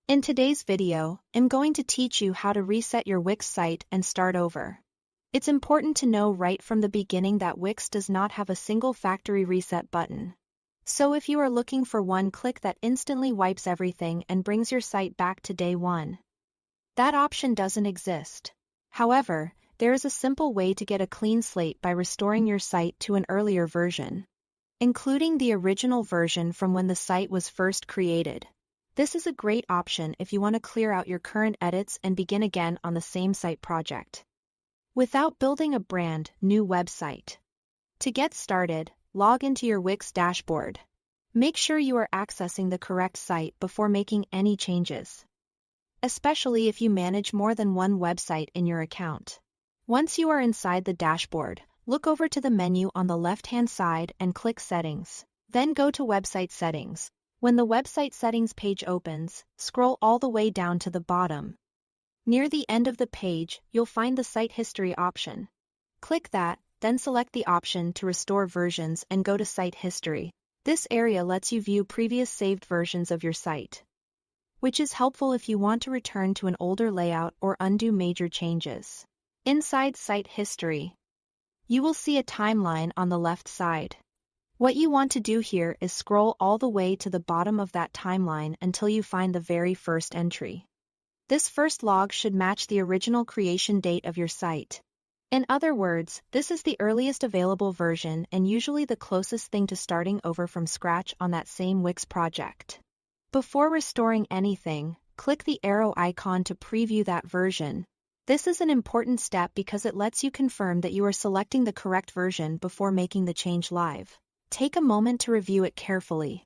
In today's video, I'm going to teach you how to reset your Wix site and start over. It's important to know right from the beginning that Wix does not have a single factory reset button. So if you are looking for one click that instantly wipes everything and brings your site back to day one, that option doesn't exist. However, there is a simple way to get a clean slate by restoring your site to an earlier version, including the original version from when the site was first created. This is a great option if you want to clear out your current edits and begin again on the same site project, without building a brand new website. To get started, log into your Wix dashboard. Make sure you are accessing the correct site before making any changes, especially if you manage more than one website in your account. Once you are inside the dashboard, look over to the menu on the left-hand side and click Settings. Then go to Website Settings. When the Website Settings page opens, scroll all the way down to the bottom. Near the end of the page, you'll find the Site History option. Click that, then select the option to restore versions and go to Site History. This area lets you view previous saved versions of your site, which is helpful if you want to return to an older layout or undo major changes. Inside Site History, you will see a timeline on the left side. What you want to do here is scroll all the way to the bottom of that timeline until you find the very first entry. This first log should match the original creation date of your site. In other words, this is the earliest available version and usually the closest thing to starting over from scratch on that same Wix project. Before restoring anything, click the arrow icon to preview that version. This is an important step because it lets you confirm that you are selecting the correct version before making the change live. Take a moment to review it carefully.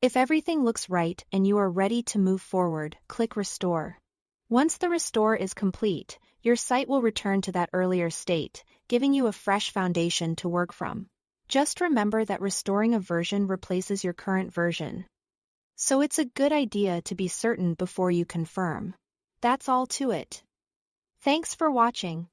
If everything looks right and you are ready to move forward, click Restore. Once the restore is complete, your site will return to that earlier state, giving you a fresh foundation to work from. Just remember that restoring a version replaces your current version, so it's a good idea to be certain before you confirm. That's all to it. Thanks for watching.